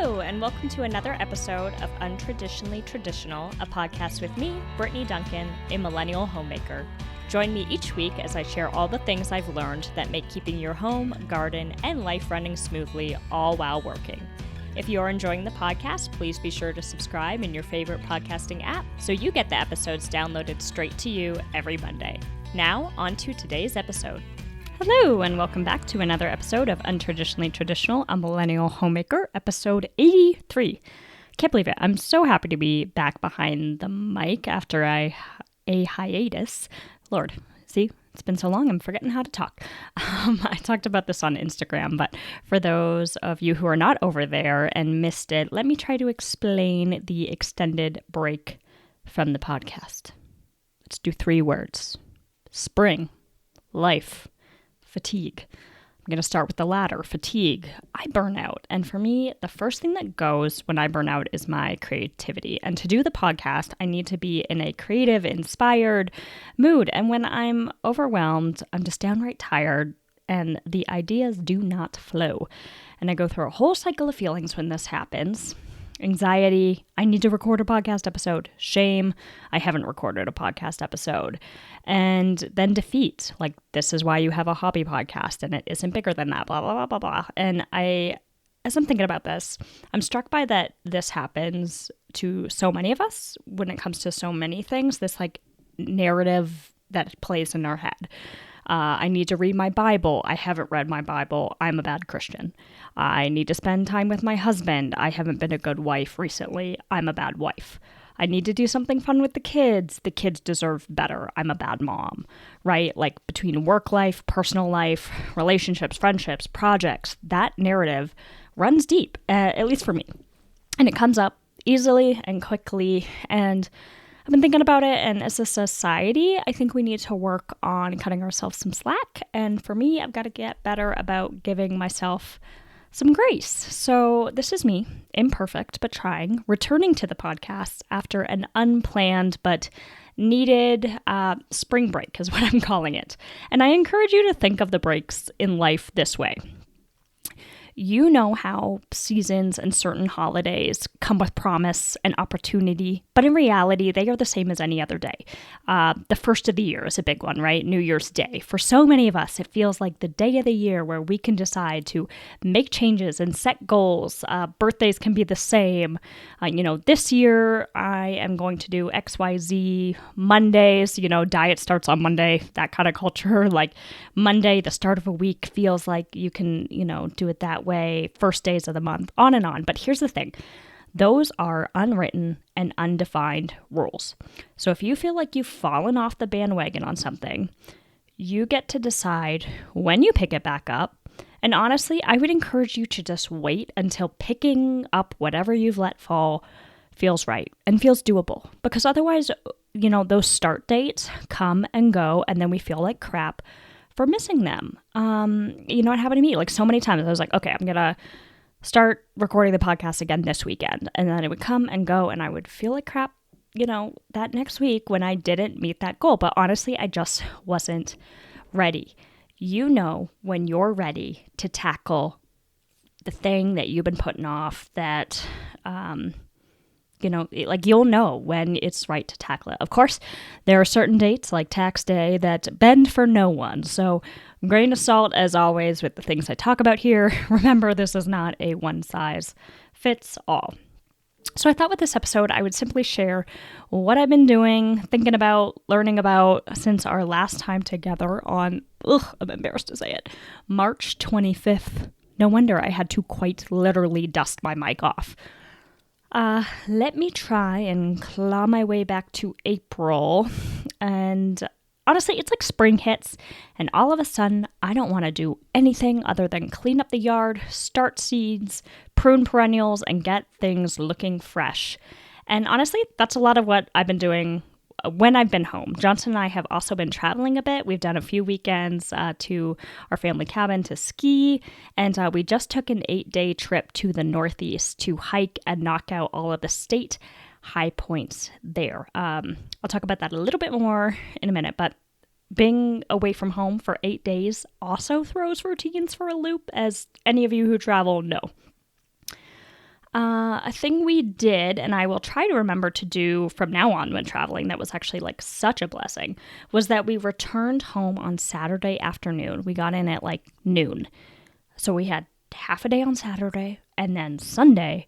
Hello, and welcome to another episode of Untraditionally Traditional, a podcast with me, Brittany Duncan, a millennial homemaker. Join me each week as I share all the things I've learned that make keeping your home, garden, and life running smoothly, all while working. If you are enjoying the podcast, please be sure to subscribe in your favorite podcasting app so you get the episodes downloaded straight to you every Monday. Now, on to today's episode. Hello, and welcome back to another episode of Untraditionally Traditional, a millennial homemaker, episode 83. Can't believe it. I'm so happy to be back behind the mic after a hiatus. Lord, see, it's been so long, I'm forgetting how to talk. I talked about this on Instagram, but for those of you who are not over there and missed it, let me try to explain the extended break from the podcast. Let's do 3 words. Spring, life, fatigue. I'm going to start with the latter, fatigue. I burn out. And for me, the first thing that goes when I burn out is my creativity. And to do the podcast, I need to be in a creative, inspired mood. And when I'm overwhelmed, I'm just downright tired and the ideas do not flow. And I go through a whole cycle of feelings when this happens. Anxiety, I need to record a podcast episode. Shame, I haven't recorded a podcast episode. And then defeat, like this is why you have a hobby podcast and it isn't bigger than that, blah, blah, blah, blah, blah. And as I'm thinking about this, I'm struck by that this happens to so many of us when it comes to so many things, this like narrative that plays in our head. I need to read my Bible. I haven't read my Bible. I'm a bad Christian. I need to spend time with my husband. I haven't been a good wife recently. I'm a bad wife. I need to do something fun with the kids. The kids deserve better. I'm a bad mom, right? Like between work life, personal life, relationships, friendships, projects, that narrative runs deep, at least for me. And it comes up easily and quickly, and I've been thinking about it, and as a society, I think we need to work on cutting ourselves some slack. And for me, I've got to get better about giving myself some grace. So this is me, imperfect but trying, returning to the podcast after an unplanned but needed spring break is what I'm calling it. And I encourage you to think of the breaks in life this way. You know how seasons and certain holidays come with promise and opportunity, but in reality, they are the same as any other day. The first of the year is a big one, right? New Year's Day. For so many of us, it feels like the day of the year where we can decide to make changes and set goals. Birthdays can be the same. This year I am going to do XYZ. Mondays, diet starts on Monday, that kind of culture. Like Monday, the start of a week feels like you can, do it that way, first days of the month, on and on. But here's the thing. Those are unwritten and undefined rules. So if you feel like you've fallen off the bandwagon on something, you get to decide when you pick it back up. And honestly, I would encourage you to just wait until picking up whatever you've let fall feels right and feels doable. Because otherwise, those start dates come and go, and then we feel like crap for missing them. It happened to me like so many times. I was like, okay, I'm going to start recording the podcast again this weekend. And then it would come and go and I would feel like crap, that next week when I didn't meet that goal. But honestly, I just wasn't ready. When you're ready to tackle the thing that you've been putting off, that, you'll know when it's right to tackle it. Of course, there are certain dates like tax day that bend for no one. So grain of salt as always with the things I talk about here. Remember, this is not a one size fits all. So I thought with this episode, I would simply share what I've been doing, thinking about, learning about since our last time together on, I'm embarrassed to say it, March 25th. No wonder I had to quite literally dust my mic off. Let me try and claw my way back to April. And honestly, it's like spring hits, and all of a sudden, I don't want to do anything other than clean up the yard, start seeds, prune perennials, and get things looking fresh. And honestly, that's a lot of what I've been doing when I've been home. Johnson and I have also been traveling a bit. We've done a few weekends to our family cabin to ski, and we just took an 8-day trip to the Northeast to hike and knock out all of the state high points there. I'll talk about that a little bit more in a minute, but being away from home for 8 days also throws routines for a loop, as any of you who travel know. A thing we did, and I will try to remember to do from now on when traveling, that was actually like such a blessing, was that we returned home on Saturday afternoon. We got in at like noon. So we had half a day on Saturday and then Sunday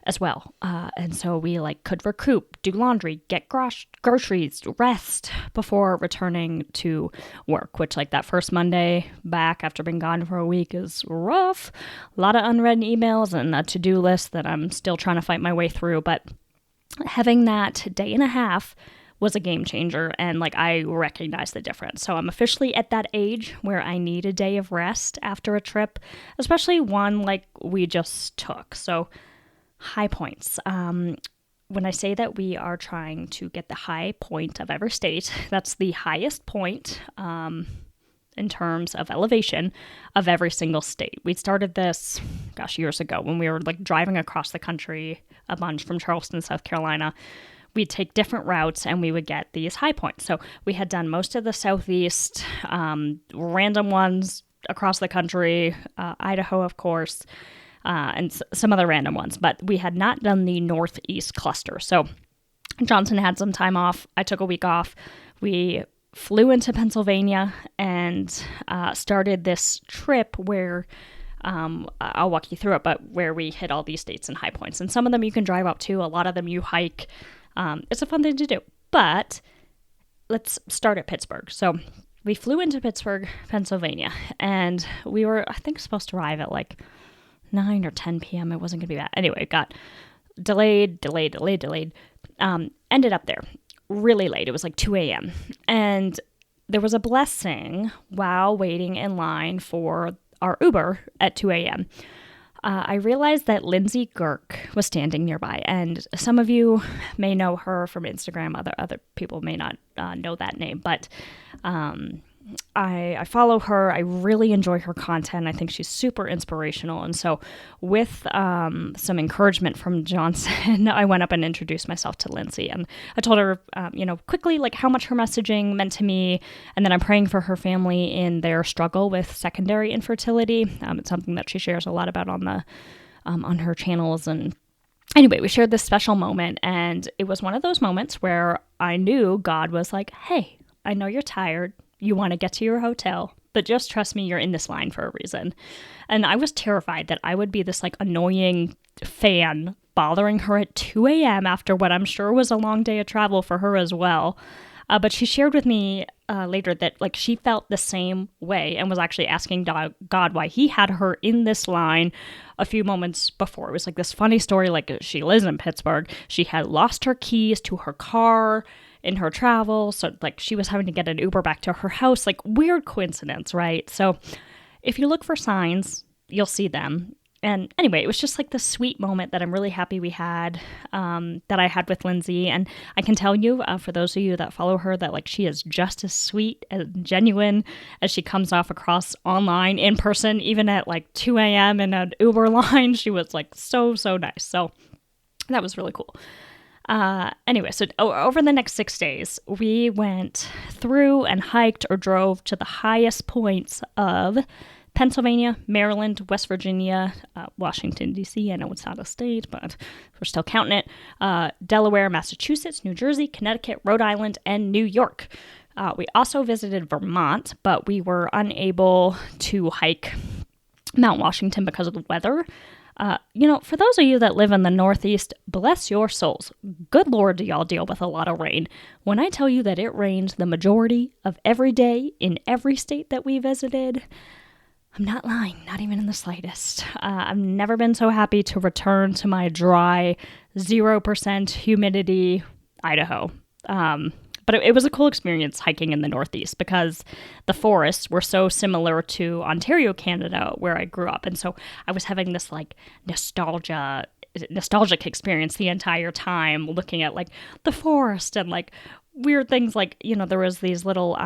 as well. And so we like could recoup, do laundry, get groceries, rest before returning to work, which like that first Monday back after being gone for a week is rough. A lot of unread emails and a to-do list that I'm still trying to fight my way through. But having that day and a half was a game changer, and like I recognize the difference. So I'm officially at that age where I need a day of rest after a trip, especially one like we just took. So high points. When I say that we are trying to get the high point of every state, that's the highest point in terms of elevation of every single state. We started this, years ago when we were like driving across the country a bunch from Charleston, South Carolina. We'd take different routes and we would get these high points. So we had done most of the Southeast, random ones across the country, Idaho, of course, and some other random ones, but we had not done the Northeast cluster. So Johnson had some time off. I took a week off. We flew into Pennsylvania and started this trip where I'll walk you through it, but where we hit all these states and high points. And some of them you can drive up to, a lot of them you hike. It's a fun thing to do. But let's start at Pittsburgh. So we flew into Pittsburgh, Pennsylvania, and we were, I think, supposed to arrive at like 9 or 10 p.m. It wasn't going to be bad. Anyway, it got delayed. Ended up there really late. It was like 2 a.m. And there was a blessing while waiting in line for our Uber at 2 a.m. I realized that Lindsay Girk was standing nearby, and some of you may know her from Instagram. Other people may not know that name, but I follow her. I really enjoy her content. I think she's super inspirational. And so with some encouragement from Johnson, I went up and introduced myself to Lindsay. And I told her, quickly, like how much her messaging meant to me. And then I'm praying for her family in their struggle with secondary infertility. It's something that she shares a lot about on her channels. And anyway, we shared this special moment. And it was one of those moments where I knew God was like, hey, I know you're tired. You want to get to your hotel, but just trust me, you're in this line for a reason. And I was terrified that I would be this like annoying fan bothering her at 2 a.m. after what I'm sure was a long day of travel for her as well. But she shared with me later that like she felt the same way and was actually asking God why he had her in this line a few moments before. It was like this funny story, like she lives in Pittsburgh. She had lost her keys to her car in her travel, so like she was having to get an Uber back to her house. Like weird coincidence, right? So if you look for signs, you'll see them. And anyway, it was just like this sweet moment that I'm really happy we had, that I had with Lindsay. And I can tell you, for those of you that follow her, that like she is just as sweet and genuine as she comes off across online, in person, even at like 2 a.m. in an Uber line. She was like so nice. So that was really cool. Anyway, so over the next 6 days, we went through and hiked or drove to the highest points of Pennsylvania, Maryland, West Virginia, Washington, D.C. I know it's not a state, but we're still counting it. Delaware, Massachusetts, New Jersey, Connecticut, Rhode Island, and New York. We also visited Vermont, but we were unable to hike Mount Washington because of the weather. For those of you that live in the Northeast, bless your souls. Good Lord, do y'all deal with a lot of rain. When I tell you that it rained the majority of every day in every state that we visited, I'm not lying, not even in the slightest. I've never been so happy to return to my dry, 0% humidity Idaho. But it was a cool experience hiking in the Northeast because the forests were so similar to Ontario, Canada, where I grew up. And so I was having this like nostalgic experience the entire time, looking at like the forest and like weird things like, there was these little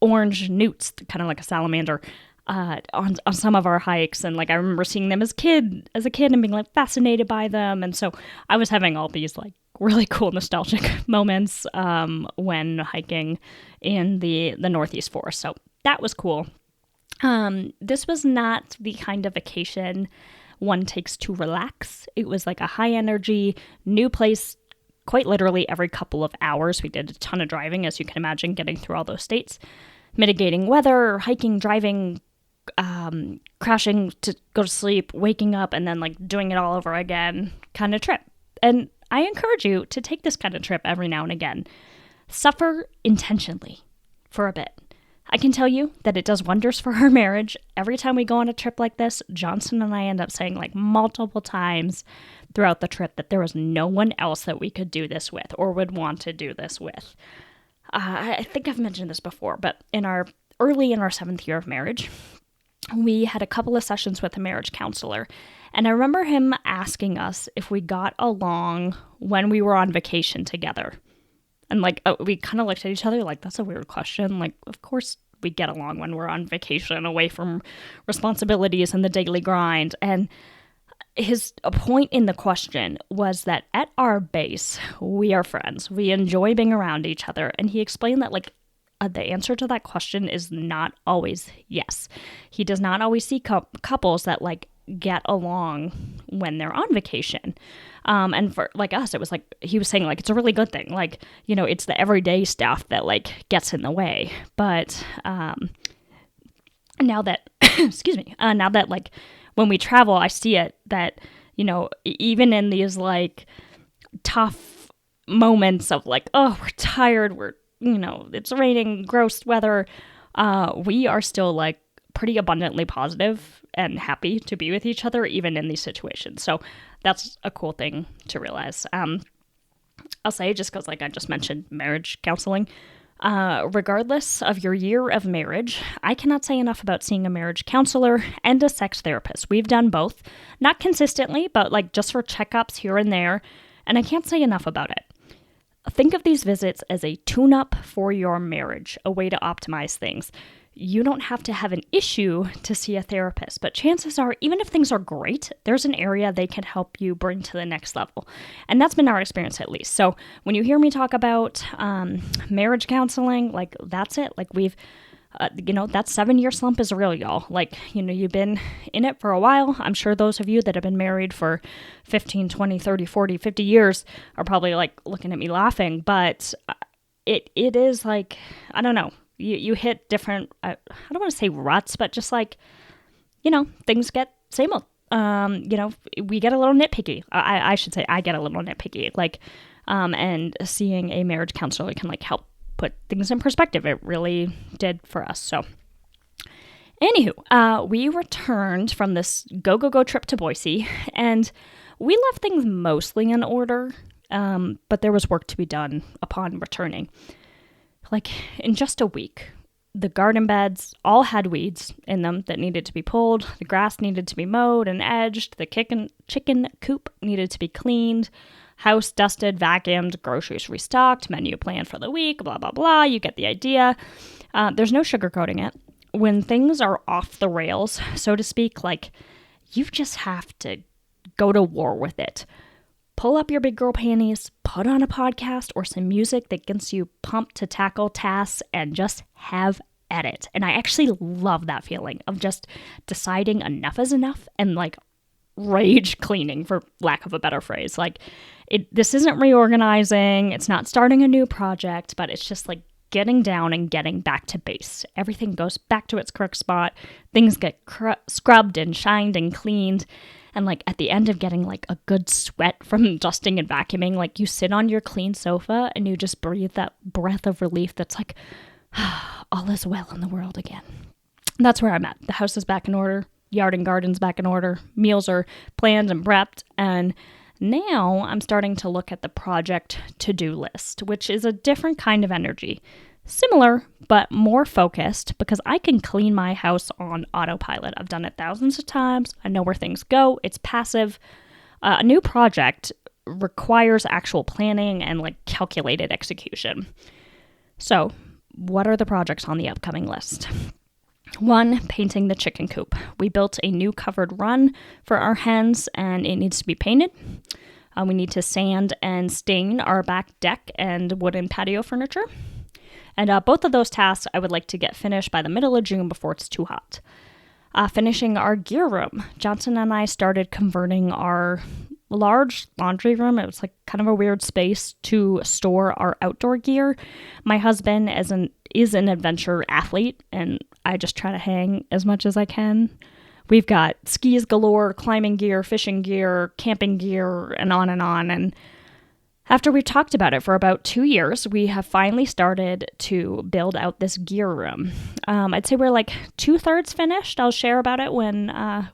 orange newts, kind of like a salamander, on some of our hikes. And like I remember seeing them as a kid and being like fascinated by them. And so I was having all these like really cool nostalgic moments when hiking in the Northeast forest. So that was cool. This was not the kind of vacation one takes to relax. It was like a high energy, new place, quite literally every couple of hours. We did a ton of driving, as you can imagine, getting through all those states, mitigating weather, hiking, driving, crashing to go to sleep, waking up, and then like doing it all over again kind of trip. And I encourage you to take this kind of trip every now and again. Suffer intentionally for a bit. I can tell you that it does wonders for our marriage. Every time we go on a trip like this, Johnson and I end up saying like multiple times throughout the trip that there was no one else that we could do this with or would want to do this with. I think I've mentioned this before, but early in our 7th year of marriage, we had a couple of sessions with a marriage counselor, and I remember him asking us if we got along when we were on vacation together. And like, we kind of looked at each other like, that's a weird question. Like, of course we get along when we're on vacation, away from responsibilities and the daily grind. And his point in the question was that at our base, we are friends. We enjoy being around each other. And he explained that like, the answer to that question is not always yes. He does not always see couples that like get along when they're on vacation. And for like us, it was like, he was saying like, it's a really good thing. Like, you know, it's the everyday stuff that like gets in the way. But now that, now that like when we travel, I see it that, you know, even in these like tough moments of like, oh, we're tired, it's raining, gross weather, we are still like pretty abundantly positive and happy to be with each other, even in these situations. So that's a cool thing to realize. I'll say, just because like I just mentioned marriage counseling, regardless of your year of marriage, I cannot say enough about seeing a marriage counselor and a sex therapist. We've done both, not consistently, but like just for checkups here and there, and I can't say enough about it. Think of these visits as a tune-up for your marriage, a way to optimize things. You don't have to have an issue to see a therapist, but chances are, even if things are great, there's an area they can help you bring to the next level. And that's been our experience, at least. So when you hear me talk about marriage counseling, like that's it. Like we've, that 7-year slump is real, y'all. Like, you've been in it for a while. I'm sure those of you that have been married for 15, 20, 30, 40, 50 years are probably like looking at me laughing, but it is like, I don't know. You hit different, I don't want to say ruts, but just like, things get same old. We get a little nitpicky. I should say I get a little nitpicky. Like, and seeing a marriage counselor can like help put things in perspective. It really did for us. So anywho, we returned from this go trip to Boise, and we left things mostly in order, but there was work to be done upon returning. Like in just a week, the garden beds all had weeds in them that needed to be pulled. The grass needed to be mowed and edged. The chicken coop needed to be cleaned. House dusted, vacuumed, groceries restocked, menu planned for the week, blah, blah, blah. You get the idea. There's no sugarcoating it. When things are off the rails, so to speak, like you just have to go to war with it. Pull up your big girl panties, put on a podcast or some music that gets you pumped to tackle tasks, and just have at it. And I actually love that feeling of just deciding enough is enough and like rage cleaning, for lack of a better phrase. Like this isn't reorganizing, it's not starting a new project, but it's just like getting down and getting back to base. Everything goes back to its correct spot. Things get scrubbed and shined and cleaned. And like at the end of getting like a good sweat from dusting and vacuuming, like you sit on your clean sofa and you just breathe that breath of relief that's like, all is well in the world again. And that's where I'm at. The house is back in order. Yard and garden's back in order. Meals are planned and prepped. And now I'm starting to look at the project to-do list, which is a different kind of energy. Similar, but more focused, because I can clean my house on autopilot. I've done it thousands of times. I know where things go. It's passive. A new project requires actual planning and like calculated execution. So, what are the projects on the upcoming list? 1, painting the chicken coop. We built a new covered run for our hens, and it needs to be painted. We need to sand and stain our back deck and wooden patio furniture. And both of those tasks I would like to get finished by the middle of June before it's too hot. finishing our gear room. Johnson and I started converting our large laundry room. It was like kind of a weird space to store our outdoor gear. My husband is an adventure athlete, and I just try to hang as much as I can. We've got skis galore, climbing gear, fishing gear, camping gear, and on. And after we've talked about it for about 2 years, we have finally started to build out this gear room. I'd say we're like 2/3 finished. I'll share about it when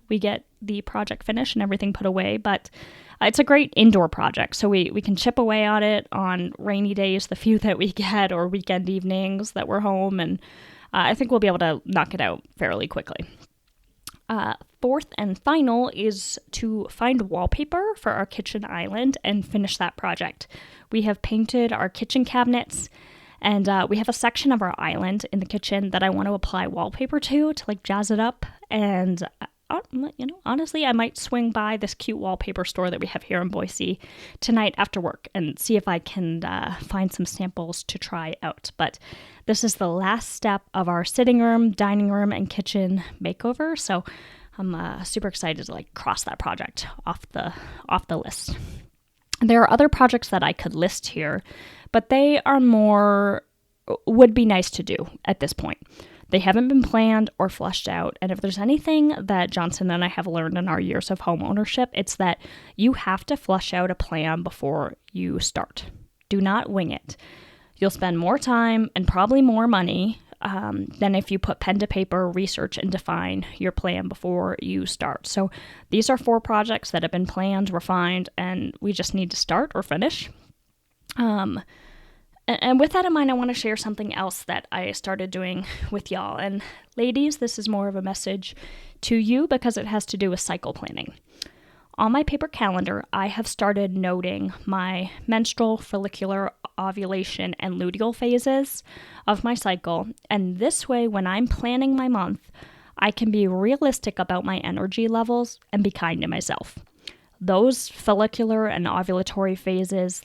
we get the project finished and everything put away, but it's a great indoor project, so we can chip away at it on rainy days, the few that we get, or weekend evenings that we're home, and I think we'll be able to knock it out fairly quickly. Fourth and final is to find wallpaper for our kitchen island and finish that project. We have painted our kitchen cabinets, and we have a section of our island in the kitchen that I want to apply wallpaper to like jazz it up. And honestly, I might swing by this cute wallpaper store that we have here in Boise tonight after work and see if I can find some samples to try out. But this is the last step of our sitting room, dining room, and kitchen makeover. So I'm super excited to cross that project off the list. There are other projects that I could list here, but they are would be nice to do at this point. They haven't been planned or fleshed out, and if there's anything that Johnson and I have learned in our years of home ownership, it's that you have to flesh out a plan before you start. Do not wing it. You'll spend more time and probably more money than if you put pen to paper, research, and define your plan before you start. So these are 4 projects that have been planned, refined, and we just need to start or finish. And with that in mind, I want to share something else that I started doing with y'all. And ladies, this is more of a message to you because it has to do with cycle planning. On my paper calendar, I have started noting my menstrual, follicular, ovulation, and luteal phases of my cycle. And this way, when I'm planning my month, I can be realistic about my energy levels and be kind to myself. Those follicular and ovulatory phases,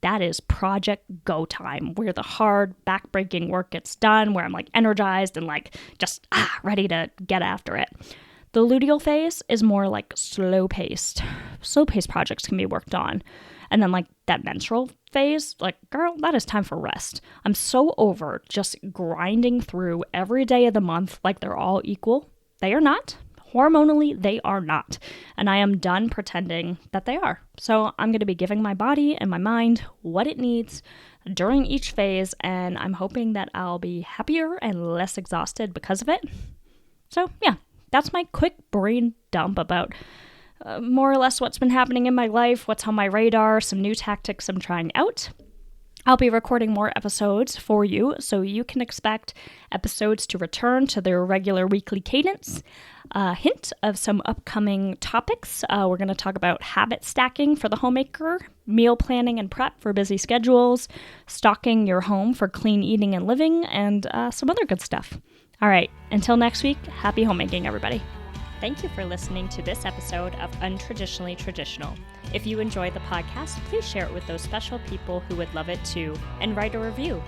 that is project go time, where the hard, backbreaking work gets done, where I'm energized and just ready to get after it. The luteal phase is more slow-paced. Slow-paced projects can be worked on. And then that menstrual phase, girl, that is time for rest. I'm so over just grinding through every day of the month like they're all equal. They are not. Hormonally, they are not. And I am done pretending that they are. So I'm going to be giving my body and my mind what it needs during each phase, and I'm hoping that I'll be happier and less exhausted because of it. So yeah, that's my quick brain dump about more or less what's been happening in my life, what's on my radar, some new tactics I'm trying out. I'll be recording more episodes for you, so you can expect episodes to return to their regular weekly cadence. A hint of some upcoming topics. We're going to talk about habit stacking for the homemaker, meal planning and prep for busy schedules, stocking your home for clean eating and living, and some other good stuff. All right, until next week, happy homemaking, everybody. Thank you for listening to this episode of Untraditionally Traditional. If you enjoyed the podcast, please share it with those special people who would love it too, and write a review.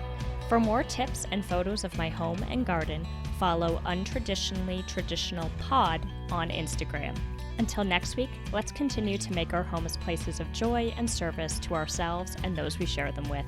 For more tips and photos of my home and garden, follow Untraditionally Traditional Pod on Instagram. Until next week, let's continue to make our homes places of joy and service to ourselves and those we share them with.